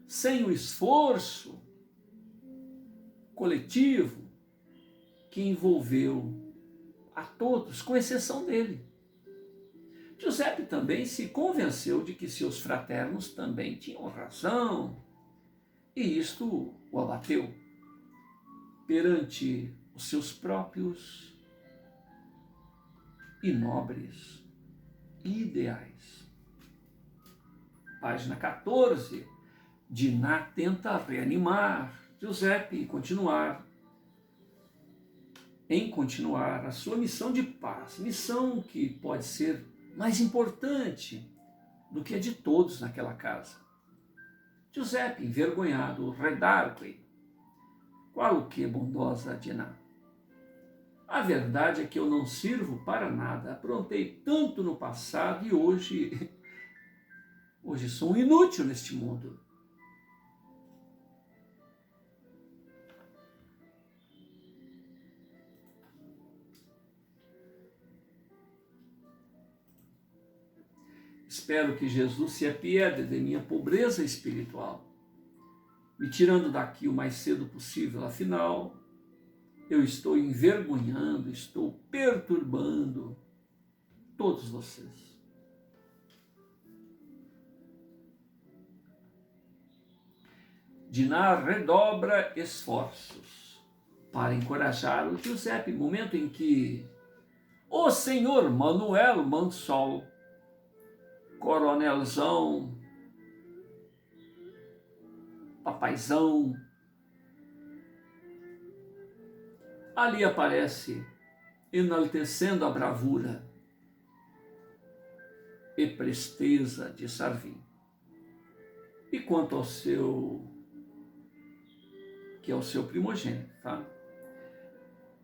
sem o esforço coletivo que envolveu a todos, com exceção dele. Giuseppe também se convenceu de que seus fraternos também tinham razão, e isto o abateu perante os seus próprios e nobres ideais. Página 14, Diná tenta reanimar Giuseppe e continuar a sua missão de paz, missão que pode ser mais importante do que a de todos naquela casa. Giuseppe, envergonhado, redarque: qual o que, bondosa Diná? A verdade é que eu não sirvo para nada, aprontei tanto no passado e hoje sou um inútil neste mundo. Espero que Jesus se apiede de minha pobreza espiritual, me tirando daqui o mais cedo possível, afinal, eu estou envergonhando, estou perturbando todos vocês. Diná redobra esforços para encorajar o Giuseppe, momento em que o senhor Manuel Mansol, coronelzão, papaizão, ali aparece enaltecendo a bravura e presteza de Sarvim. E quanto ao seu, que é o seu primogênito, tá?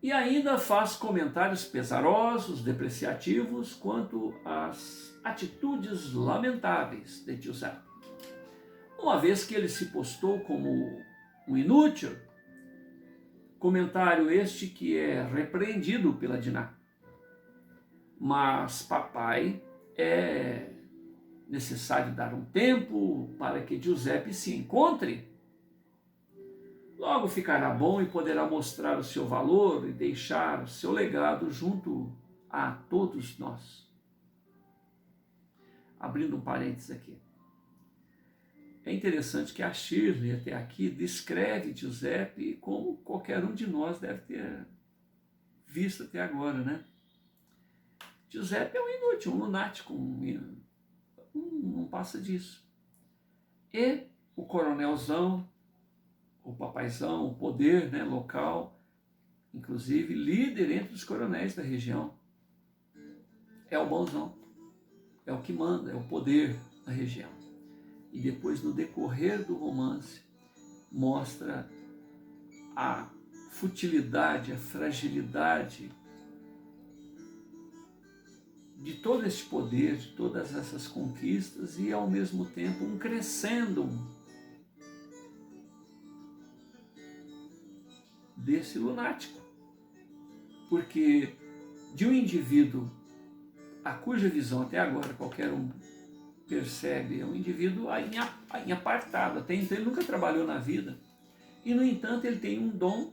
E ainda faz comentários pesarosos, depreciativos, quanto às atitudes lamentáveis de Giuseppe. Uma vez que ele se postou como um inútil, comentário este que é repreendido pela Diná. Mas, papai, é necessário dar um tempo para que Giuseppe se encontre. Logo ficará bom e poderá mostrar o seu valor e deixar o seu legado junto a todos nós. Abrindo um parênteses aqui. É interessante que a Shirley, até aqui, descreve Giuseppe como qualquer um de nós deve ter visto até agora, né? Giuseppe é um inútil, um lunático, não passa disso. E o coronelzão, o papaizão, o poder, né, local, inclusive líder entre os coronéis da região, é o bonzão, é o que manda, é o poder da região. E depois, no decorrer do romance, mostra a futilidade, a fragilidade de todo esse poder, de todas essas conquistas e, ao mesmo tempo, um crescendo desse lunático. Porque de um indivíduo a cuja visão até agora qualquer um percebe, é um indivíduo em apartado, até então ele nunca trabalhou na vida, e no entanto ele tem um dom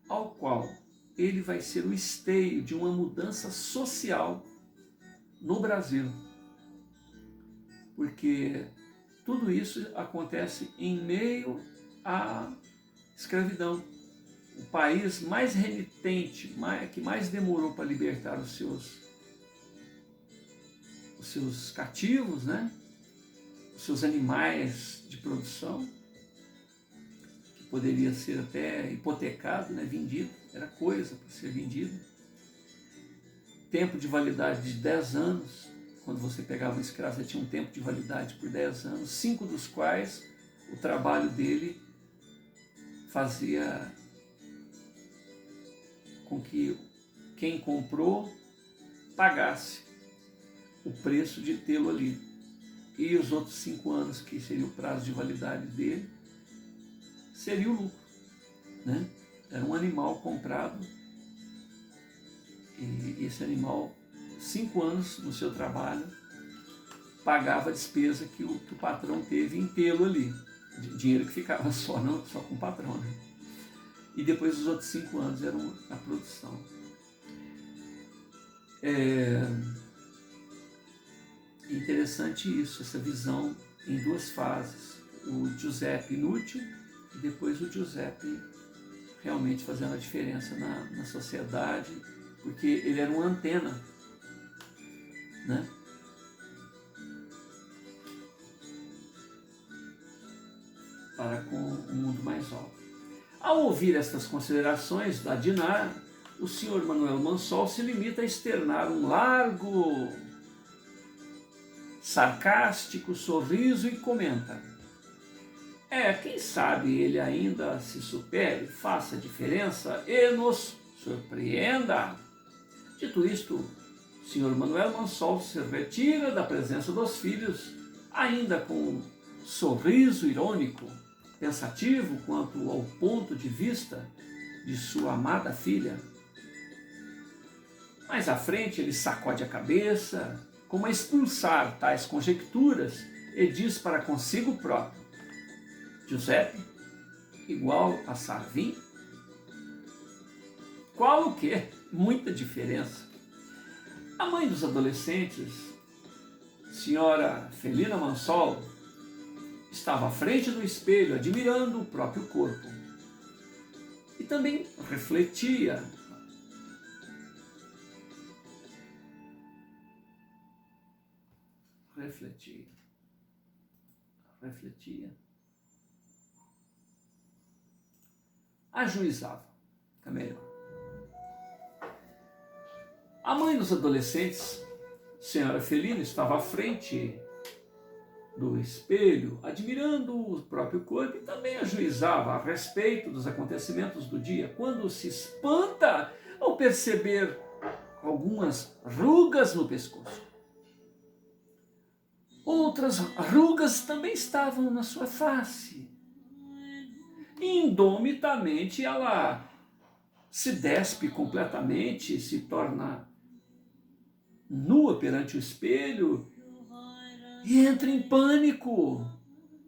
ao qual ele vai ser o esteio de uma mudança social no Brasil, porque tudo isso acontece em meio à escravidão. O país mais renitente, que mais demorou para libertar os seus cativos, né? Os seus animais de produção, que poderia ser até hipotecado, né? Vendido, era coisa para ser vendido. Tempo de validade de 10 anos, quando você pegava um escravo, você tinha um tempo de validade por 10 anos, 5 dos quais o trabalho dele fazia com que quem comprou pagasse o preço de tê-lo ali. E os outros 5 anos, que seria o prazo de validade dele, seria o lucro, né? Era um animal comprado e esse animal, 5 anos no seu trabalho, pagava a despesa que o patrão teve em tê-lo ali. dinheiro que ficava só com o patrão, né? E depois os outros 5 anos eram a produção. É interessante isso, essa visão em 2 fases. O Giuseppe inútil e depois o Giuseppe realmente fazendo a diferença na sociedade, porque ele era uma antena, né? Para com o mundo mais alto. Ao ouvir estas considerações da Dinar, o senhor Manuel Mansol se limita a externar um largo, sarcástico sorriso e comenta: quem sabe ele ainda se supere, faça diferença e nos surpreenda. Dito isto, o senhor Manuel Mansol se retira da presença dos filhos, ainda com um sorriso irônico, pensativo quanto ao ponto de vista de sua amada filha. Mais à frente ele sacode a cabeça, como a expulsar tais conjecturas, e diz para consigo próprio: Giuseppe igual a Sarvin? Qual o quê? Muita diferença. A mãe dos adolescentes, senhora Felina Mansol, estava à frente do espelho, admirando o próprio corpo. E também refletia. Ajuizava. Fica melhor. A mãe dos adolescentes, senhora Felina, estava à frente do espelho, admirando o próprio corpo, e também ajuizava a respeito dos acontecimentos do dia, quando se espanta ao perceber algumas rugas no pescoço. Outras rugas também estavam na sua face. Indomitamente ela se despe completamente, se torna nua perante o espelho e entra em pânico,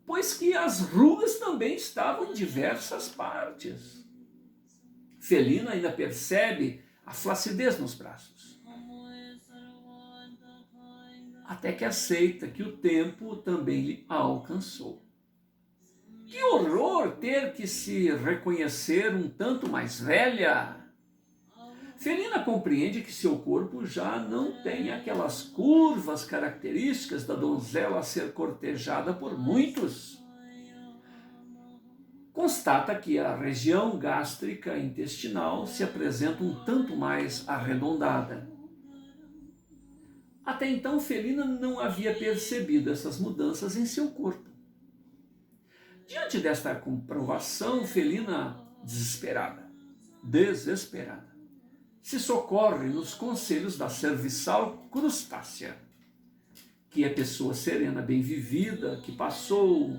pois que as rugas também estavam em diversas partes. Felina ainda percebe a flacidez nos braços, até que aceita que o tempo também lhe alcançou. Que horror ter que se reconhecer um tanto mais velha! Felina compreende que seu corpo já não tem aquelas curvas características da donzela a ser cortejada por muitos. Constata que a região gástrica intestinal se apresenta um tanto mais arredondada. Até então, Felina não havia percebido essas mudanças em seu corpo. Diante desta comprovação, Felina, desesperada, se socorre nos conselhos da serviçal Crustácia, que é pessoa serena, bem vivida, que passou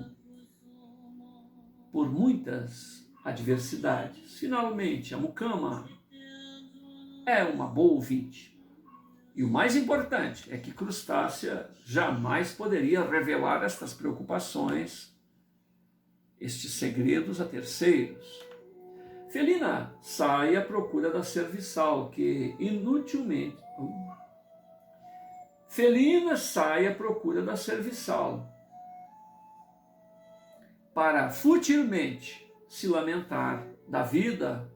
por muitas adversidades. Finalmente, a mucama é uma boa ouvinte. E o mais importante é que Crustácia jamais poderia revelar estas preocupações, estes segredos a terceiros. Felina sai à procura da serviçal, que inutilmente... Felina sai à procura da serviçal, para futilmente se lamentar da vida,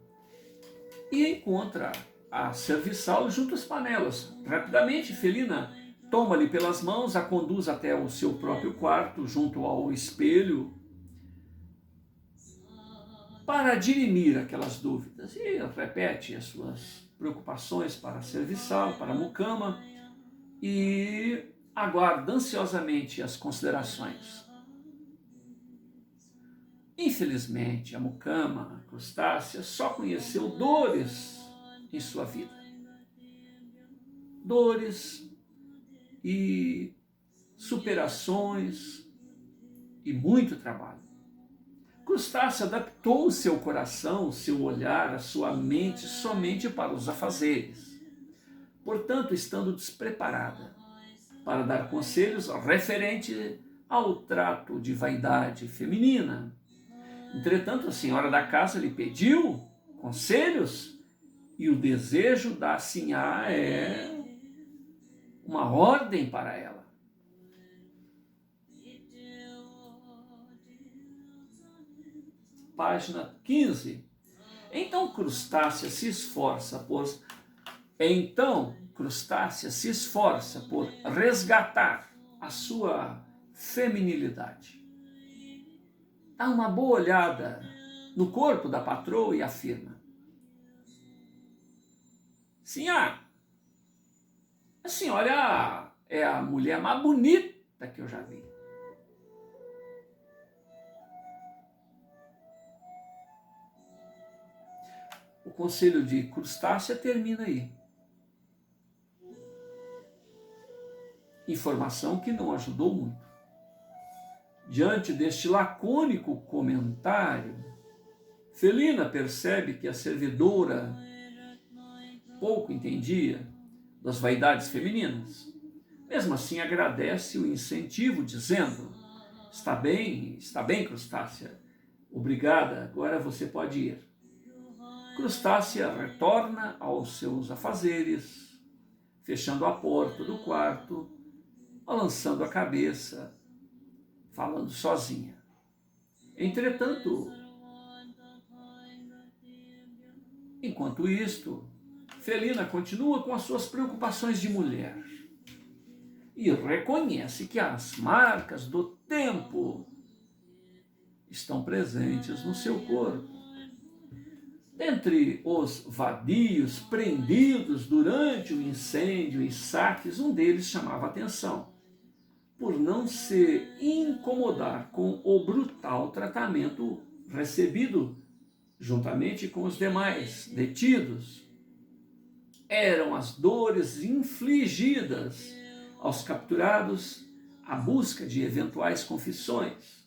e encontra a serviçal junto às panelas. Rapidamente, Felina toma-lhe pelas mãos, a conduz até o seu próprio quarto, junto ao espelho, para dirimir aquelas dúvidas, e repete as suas preocupações para a serviçal, para a mucama, e aguarda ansiosamente as considerações. Infelizmente, a mucama, a Crustácia, só conheceu dores em sua vida. Dores e superações e muito trabalho. Crustácia adaptou o seu coração, o seu olhar, a sua mente somente para os afazeres. Portanto, estando despreparada para dar conselhos referente ao trato de vaidade feminina. Entretanto, a senhora da casa lhe pediu conselhos e o desejo da sinhá é uma ordem para ela. Página 15. Então Crustácia se esforça por resgatar a sua feminilidade. Dá uma boa olhada no corpo da patroa e afirma: Sinhá, a senhora é a mulher mais bonita que eu já vi. O conselho de Crustácia termina aí. Informação que não ajudou muito. Diante deste lacônico comentário, Felina percebe que a servidora pouco entendia das vaidades femininas. Mesmo assim, agradece o incentivo, dizendo: está bem, Crustácia. Obrigada, agora você pode ir. Crustácia retorna aos seus afazeres, fechando a porta do quarto, balançando a cabeça, falando sozinha. Entretanto, enquanto isto, Felina continua com as suas preocupações de mulher e reconhece que as marcas do tempo estão presentes no seu corpo. Dentre os vadios prendidos durante o incêndio e saques, um deles chamava atenção por não se incomodar com o brutal tratamento recebido juntamente com os demais detidos. Eram as dores infligidas aos capturados à busca de eventuais confissões.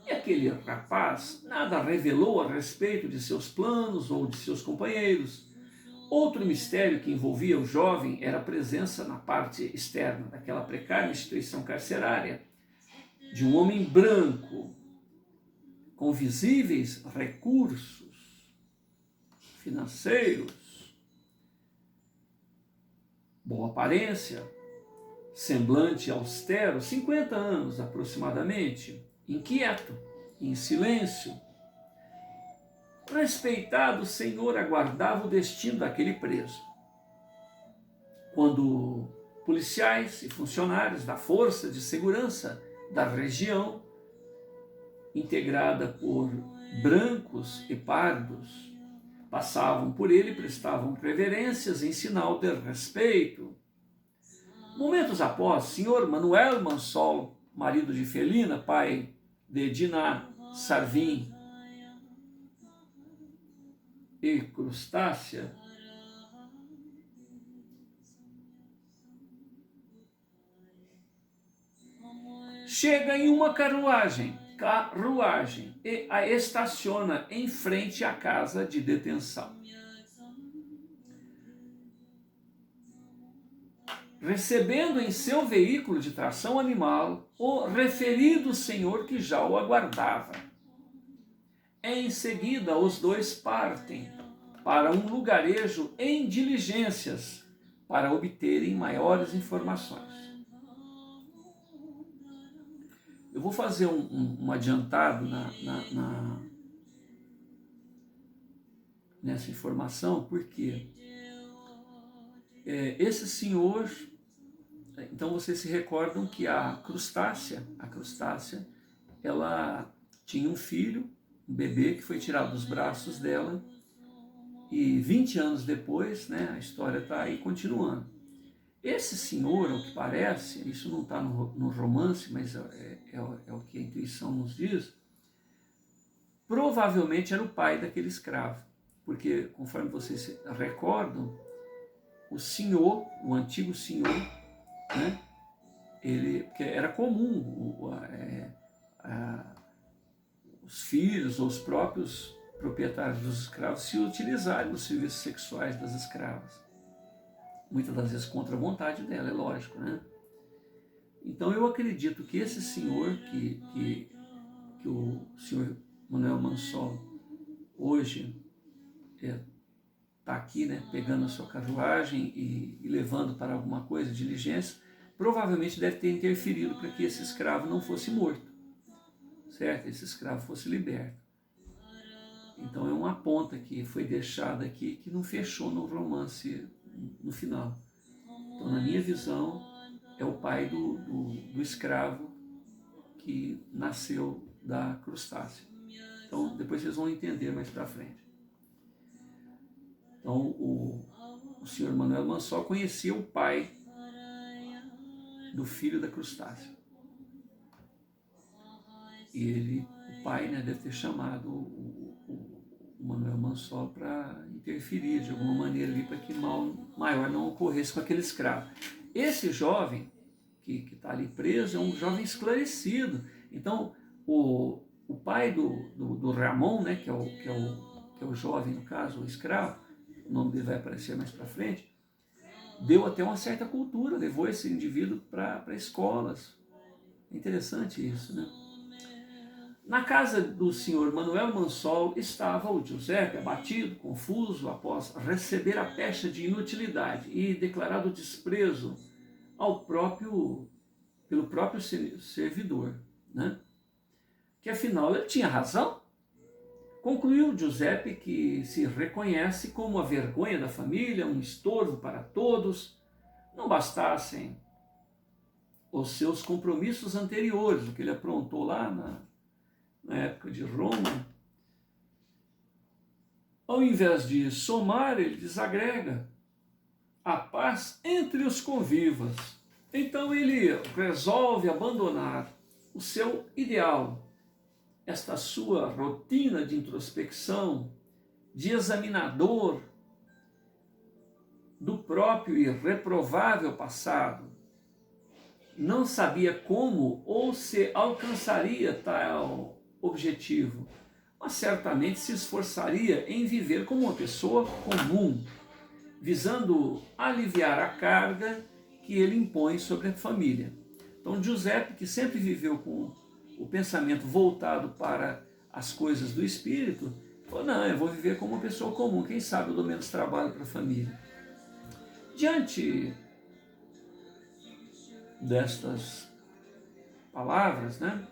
E aquele rapaz nada revelou a respeito de seus planos ou de seus companheiros. Outro mistério que envolvia o jovem era a presença na parte externa daquela precária instituição carcerária de um homem branco, com visíveis recursos financeiros, boa aparência, semblante austero, 50 anos aproximadamente, inquieto, em silêncio. O respeitado senhor aguardava o destino daquele preso. Quando policiais e funcionários da Força de Segurança da região, integrada por brancos e pardos, passavam por ele e prestavam reverências em sinal de respeito. Momentos após, senhor Manuel Mansol, marido de Felina, pai de Diná Sarvim e Crustácia, chega em uma carruagem e a estaciona em frente à casa de detenção. Recebendo em seu veículo de tração animal o referido senhor que já o aguardava. Em seguida, os dois partem para um lugarejo em diligências para obterem maiores informações. Eu vou fazer um adiantado nessa informação, porque esse senhor... Então vocês se recordam que a Crustácia, ela tinha um filho, um bebê que foi tirado dos braços dela, e 20 anos depois, né, a história está aí continuando. Esse senhor, ao que parece, isso não está no romance, mas é o que a intuição nos diz, provavelmente era o pai daquele escravo, porque, conforme vocês se recordam, o senhor, o antigo senhor, né, porque era comum os filhos ou os próprios proprietários dos escravos se utilizarem nos serviços sexuais das escravas. Muitas das vezes contra a vontade dela, é lógico, né? Então eu acredito que esse senhor, que o senhor Manuel Mansol hoje está aqui, né, pegando a sua carruagem e levando para alguma coisa, diligência, provavelmente deve ter interferido para que esse escravo não fosse morto, certo? Esse escravo fosse liberto. Então é uma ponta que foi deixada aqui que não fechou no romance no final. Então, na minha visão, é o pai do escravo que nasceu da crustácea. Então, depois vocês vão entender mais para frente. Então, o senhor Manuel Mansol conhecia o pai do filho da crustácea. E o pai, né, deve ter chamado o Manuel Mansol para interferir de alguma maneira ali para que mal maior não ocorresse com aquele escravo. Esse jovem que está ali preso é um jovem esclarecido. Então, o pai do Ramon, né, que é o jovem, no caso, o escravo, o nome dele vai aparecer mais para frente, deu até uma certa cultura, levou esse indivíduo para escolas. É interessante isso, né? Na casa do senhor Manuel Mansol estava o Giuseppe, abatido, confuso, após receber a pecha de inutilidade e declarado desprezo pelo próprio servidor, né? Que afinal ele tinha razão. Concluiu Giuseppe que se reconhece como a vergonha da família, um estorvo para todos. Não bastassem os seus compromissos anteriores, o que ele aprontou lá na época de Roma. Ao invés de somar, ele desagrega a paz entre os convivas. Então ele resolve abandonar o seu ideal, esta sua rotina de introspecção, de examinador do próprio e reprovável passado. Não sabia como ou se alcançaria tal objetivo, mas certamente se esforçaria em viver como uma pessoa comum, visando aliviar a carga que ele impõe sobre a família. Então, Giuseppe, que sempre viveu com o pensamento voltado para as coisas do espírito, falou, não, eu vou viver como uma pessoa comum, quem sabe eu dou menos trabalho para a família. Diante destas palavras, né,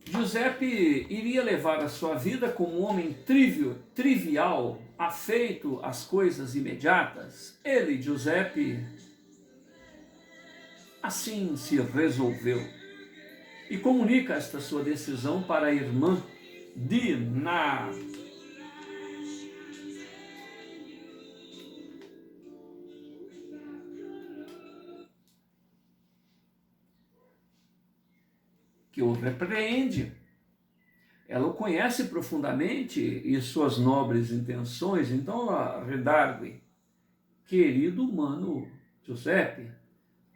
Giuseppe iria levar a sua vida como um homem trivial, afeito às coisas imediatas. Ele, Giuseppe, assim se resolveu e comunica esta sua decisão para a irmã Dina. Que o repreende. Ela o conhece profundamente e suas nobres intenções, então ela redargue, querido mano Giuseppe,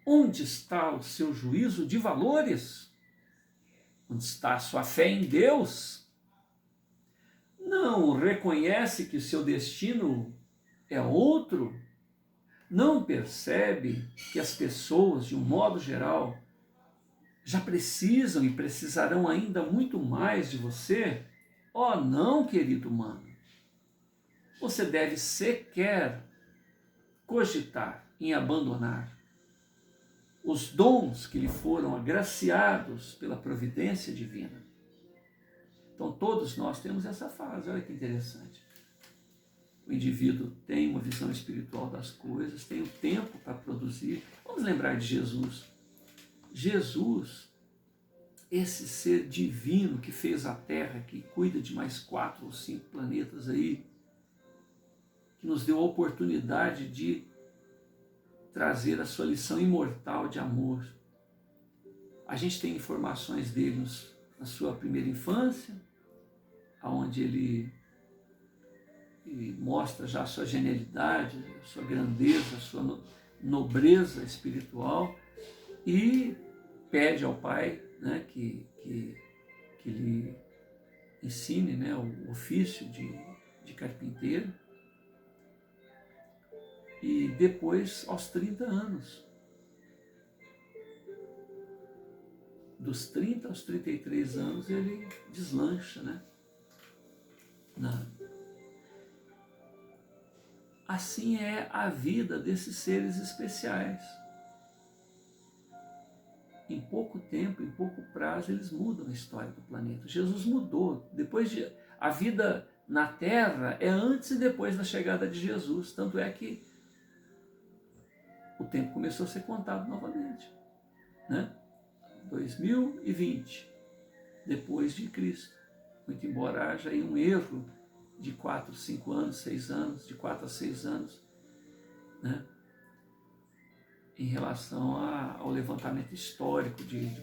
onde está o seu juízo de valores? Onde está a sua fé em Deus? Não reconhece que seu destino é outro? Não percebe que as pessoas, de um modo geral, já precisam e precisarão ainda muito mais de você? Oh, não, querido humano. Você deve sequer cogitar em abandonar os dons que lhe foram agraciados pela providência divina. Então, todos nós temos essa fase, olha que interessante. O indivíduo tem uma visão espiritual das coisas, tem o tempo para produzir. Vamos lembrar de Jesus. Jesus, esse ser divino que fez a Terra, que cuida de mais 4 ou 5 planetas aí, que nos deu a oportunidade de trazer a sua lição imortal de amor. A gente tem informações dele na sua primeira infância, onde ele mostra já a sua genialidade, a sua grandeza, a sua nobreza espiritual, e pede ao Pai, né, que lhe ensine, né, o ofício de carpinteiro. E depois, aos 30 anos, dos 30 aos 33 anos, ele deslancha, né? Assim é a vida desses seres especiais. Em pouco tempo, em pouco prazo, eles mudam a história do planeta. Jesus mudou. A vida na Terra é antes e depois da chegada de Jesus. Tanto é que o tempo começou a ser contado novamente, né? 2020, depois de Cristo. Muito embora haja aí um erro de 4, 5 anos, 6 anos, de 4 a 6 anos, né? Em relação ao levantamento histórico de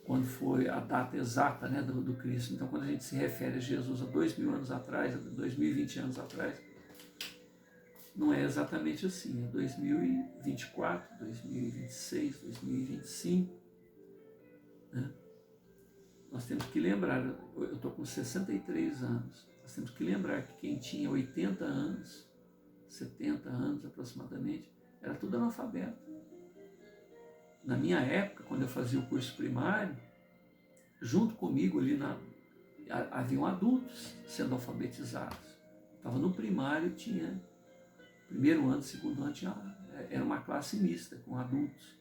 quando foi a data exata, né, do Cristo. Então, quando a gente se refere a Jesus há 2.000 anos atrás, a 2020 anos atrás, não é exatamente assim. É 2024, 2026, 2025. Né? Nós temos que lembrar, eu estou com 63 anos, nós temos que lembrar que quem tinha 80 anos, 70 anos aproximadamente, era tudo analfabeto. Na minha época, quando eu fazia o curso primário, junto comigo ali haviam adultos sendo alfabetizados. Estava no primário, tinha primeiro ano, segundo ano, era uma classe mista com adultos.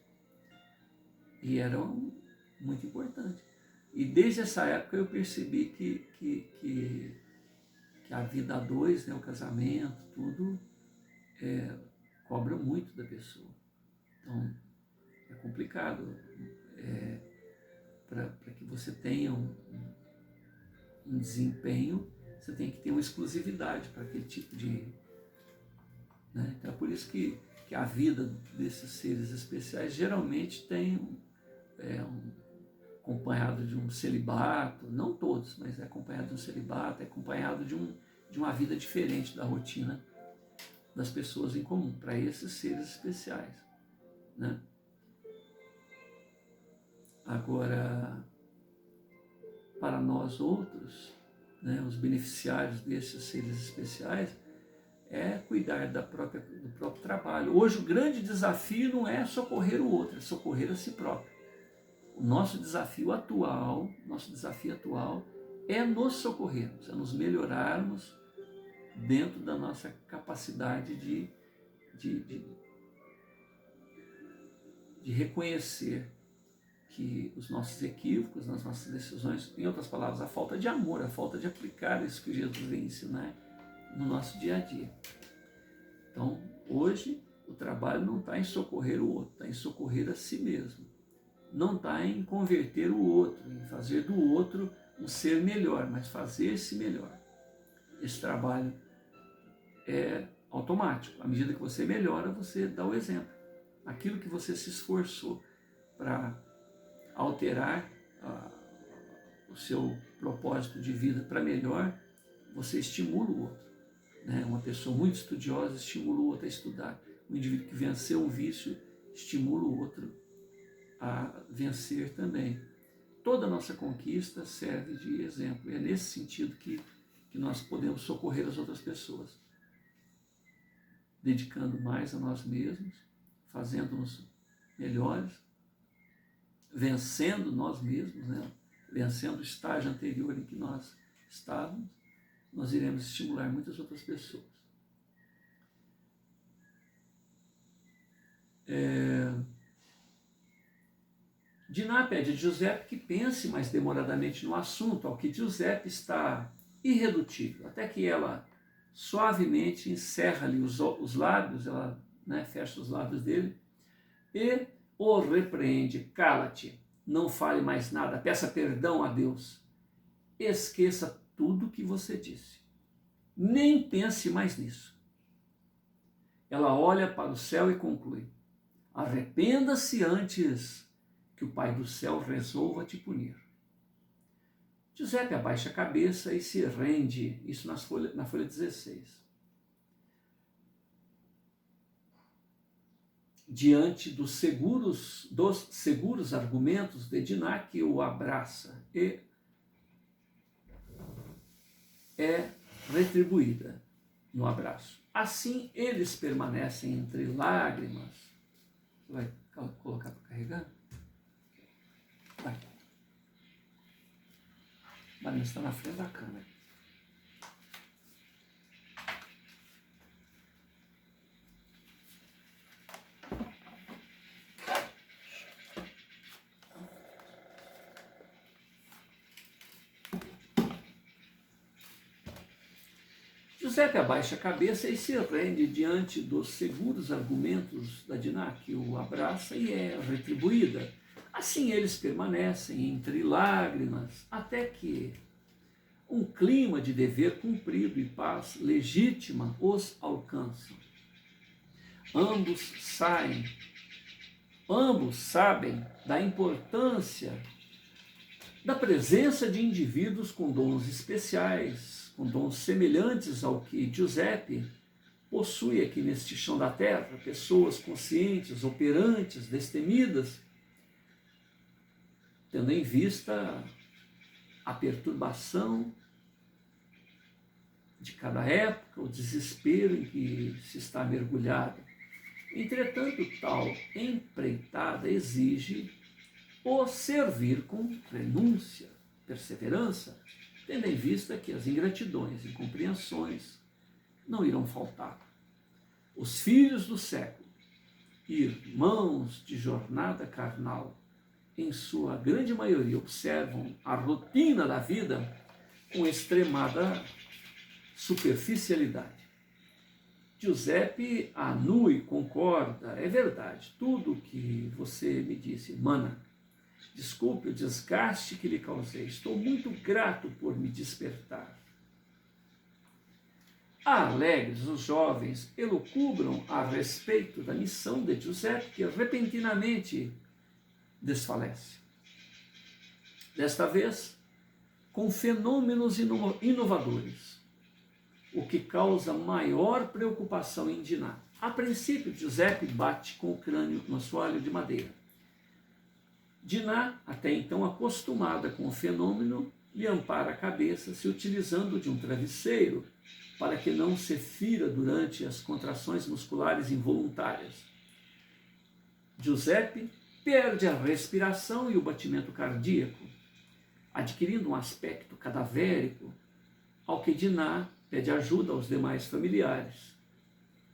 E era muito importante. E desde essa época eu percebi que a vida a dois, né, o casamento, tudo, cobra muito da pessoa. Então, é complicado. Para que você tenha um desempenho, você tem que ter uma exclusividade para aquele tipo de... Né? Então é por isso que a vida desses seres especiais geralmente tem acompanhado de um celibato, não todos, mas é acompanhado de um celibato, é acompanhado de uma vida diferente da rotina das pessoas em comum, para esses seres especiais. Né? Agora, para nós outros, né, os beneficiários desses seres especiais, é cuidar do próprio trabalho. Hoje o grande desafio não é socorrer o outro, é socorrer a si próprio. O nosso desafio atual é nos socorrermos, é nos melhorarmos dentro da nossa capacidade de reconhecer que os nossos equívocos, nas nossas decisões, em outras palavras, a falta de amor, a falta de aplicar isso que Jesus vem ensinar no nosso dia a dia. Então, hoje, o trabalho não está em socorrer o outro, está em socorrer a si mesmo. Não está em converter o outro, em fazer do outro um ser melhor, mas fazer-se melhor. Esse trabalho é automático. À medida que você melhora, você dá o exemplo. Aquilo que você se esforçou para alterar o seu propósito de vida para melhor, você estimula o outro. Né? Uma pessoa muito estudiosa estimula o outro a estudar. Um indivíduo que venceu um vício estimula o outro a vencer também. Toda a nossa conquista serve de exemplo. E é nesse sentido que nós podemos socorrer as outras pessoas. Dedicando mais a nós mesmos, fazendo-nos melhores, vencendo nós mesmos, né? Vencendo o estágio anterior em que nós estávamos, nós iremos estimular muitas outras pessoas. Diná pede a Giuseppe que pense mais demoradamente no assunto, ao que Giuseppe está irredutível, até que ela suavemente encerra-lhe os lábios, ela, né, fecha os lábios dele, e o repreende: cala-te, não fale mais nada, peça perdão a Deus, esqueça tudo o que você disse, nem pense mais nisso. Ela olha para o céu e conclui: arrependa-se antes que o Pai do céu resolva te punir. Giuseppe abaixa a cabeça e se rende, isso na folha 16. Diante dos seguros argumentos de Diná, que o abraça e é retribuída. no abraço. Assim eles permanecem entre lágrimas. Vai colocar para carregar? Vai. Marina está na frente da câmera. Giuseppe abaixa a cabeça e se rende diante dos seguros argumentos da Diná, que o abraça e é retribuída. Assim eles permanecem entre lágrimas, até que um clima de dever cumprido e paz legítima os alcança. Ambos sabem da importância da presença de indivíduos com dons especiais, com dons semelhantes ao que Giuseppe possui aqui neste chão da terra, pessoas conscientes, operantes, destemidas, tendo em vista a perturbação de cada época, o desespero em que se está mergulhado. Entretanto, tal empreitada exige o servir com renúncia, perseverança, tendo em vista que as ingratidões e incompreensões não irão faltar. Os filhos do século, irmãos de jornada carnal, em sua grande maioria observam a rotina da vida com extremada superficialidade. Giuseppe anua e concorda, é verdade, tudo o que você me disse, mana. Desculpe o desgaste que lhe causei, estou muito grato por me despertar. Alegres, os jovens elucubram a respeito da missão de Giuseppe, que repentinamente desfalece. Desta vez, com fenômenos inovadores, o que causa maior preocupação em Diná. A princípio, Giuseppe bate com o crânio no assoalho de madeira. Diná, até então acostumada com o fenômeno, lhe ampara a cabeça, se utilizando de um travesseiro para que não se fira durante as contrações musculares involuntárias. Giuseppe perde a respiração e o batimento cardíaco, adquirindo um aspecto cadavérico, ao que Diná pede ajuda aos demais familiares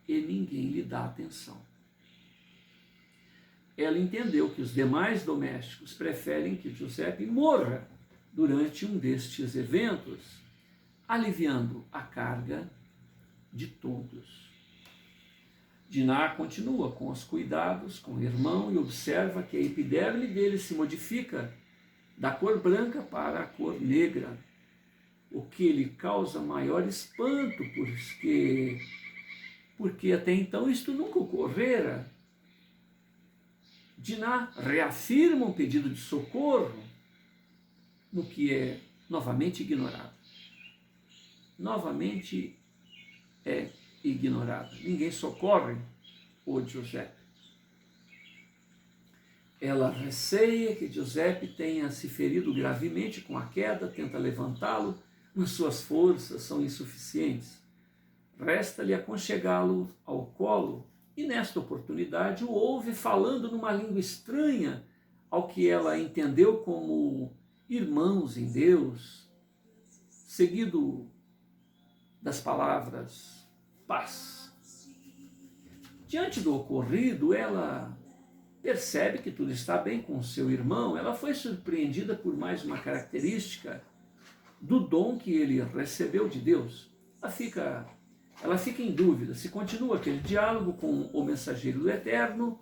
e ninguém lhe dá atenção. Ela entendeu que os demais domésticos preferem que Giuseppe morra durante um destes eventos, aliviando a carga de todos. Diná continua com os cuidados com o irmão e observa que a epiderme dele se modifica da cor branca para a cor negra, o que lhe causa maior espanto, porque até então isto nunca ocorrera. Diná reafirma um pedido de socorro, no que é novamente ignorado. Novamente é ignorado. Ninguém socorre o Giuseppe. Ela receia que Giuseppe tenha se ferido gravemente com a queda, tenta levantá-lo, mas suas forças são insuficientes. Resta-lhe aconchegá-lo ao colo e, nesta oportunidade, o ouve falando numa língua estranha ao que ela entendeu como irmãos em Deus, seguido das palavras paz. Diante do ocorrido, ela percebe que tudo está bem com seu irmão. Ela foi surpreendida por mais uma característica do dom que ele recebeu de Deus. Ela fica em dúvida se continua aquele diálogo com o mensageiro do Eterno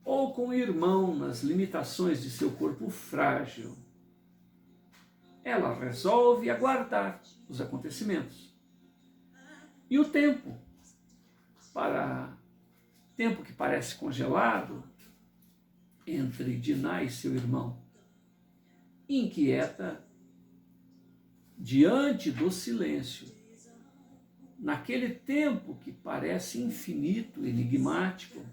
ou com o irmão nas limitações de seu corpo frágil. Ela resolve aguardar os acontecimentos. E o tempo que parece congelado entre Diná e seu irmão, inquieta diante do silêncio, naquele tempo que parece infinito, enigmático,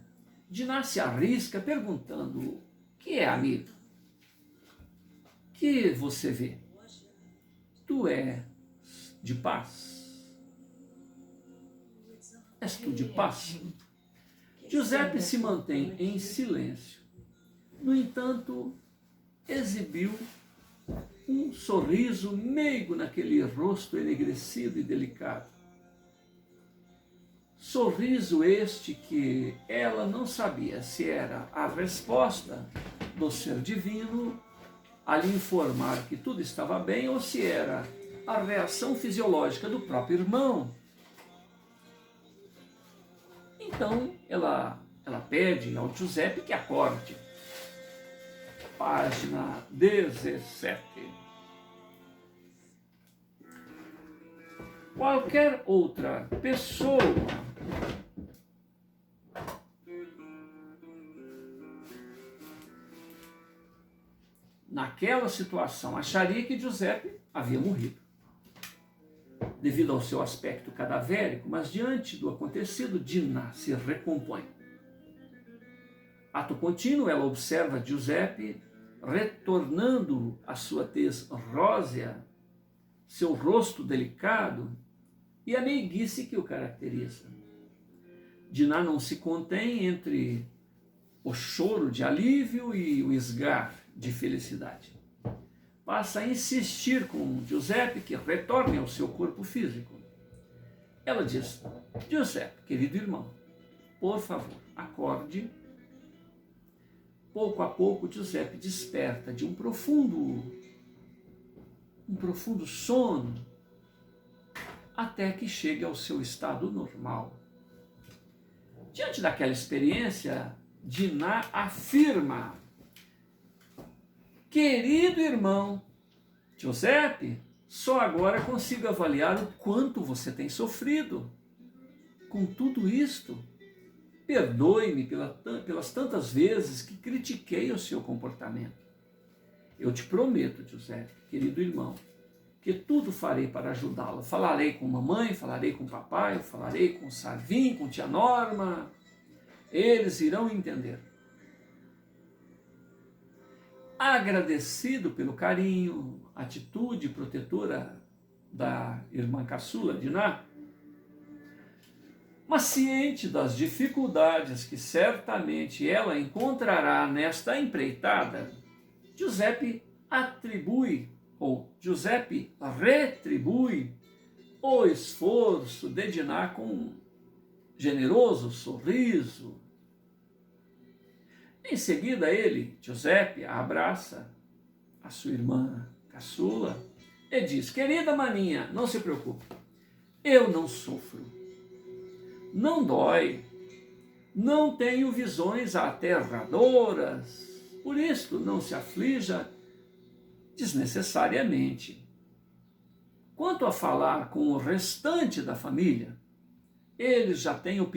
Diná se arrisca perguntando: o que é, amigo? Que você vê? Tu és de paz? és tu de paz? Giuseppe se mantém em silêncio. No entanto, exibiu um sorriso meigo naquele rosto enegrecido e delicado. Sorriso este que ela não sabia se era a resposta do ser divino a lhe informar que tudo estava bem ou se era a reação fisiológica do próprio irmão. Então, ela pede ao Giuseppe que acorde. Página 17. Qualquer outra pessoa naquela situação acharia que Giuseppe havia morrido, devido ao seu aspecto cadavérico, mas diante do acontecido, Dinah se recompõe. Ato contínuo, ela observa Giuseppe retornando a sua tez rósea, seu rosto delicado e a meiguice que o caracteriza. Dinah não se contém entre o choro de alívio e o esgar de felicidade. Passa a insistir com Giuseppe que retorne ao seu corpo físico. Ela diz: Giuseppe, querido irmão, por favor, acorde. Pouco a pouco, Giuseppe desperta de um profundo sono, até que chegue ao seu estado normal. Diante daquela experiência, Dinah afirma: querido irmão, Giuseppe, só agora consigo avaliar o quanto você tem sofrido. Com tudo isto, perdoe-me pelas tantas vezes que critiquei o seu comportamento. Eu te prometo, Giuseppe, querido irmão, que tudo farei para ajudá-lo. Falarei com mamãe, falarei com papai, falarei com Sarvin, com tia Norma. Eles irão entender. Agradecido pelo carinho, atitude protetora da irmã caçula, Dinah, mas ciente das dificuldades que certamente ela encontrará nesta empreitada, Giuseppe retribui o esforço de Dinah com um generoso sorriso. Em seguida, Giuseppe, abraça a sua irmã caçula e diz: querida maninha, não se preocupe, eu não sofro, não dói, não tenho visões aterradoras, por isso não se aflija desnecessariamente. Quanto a falar com o restante da família, eles já têm opinião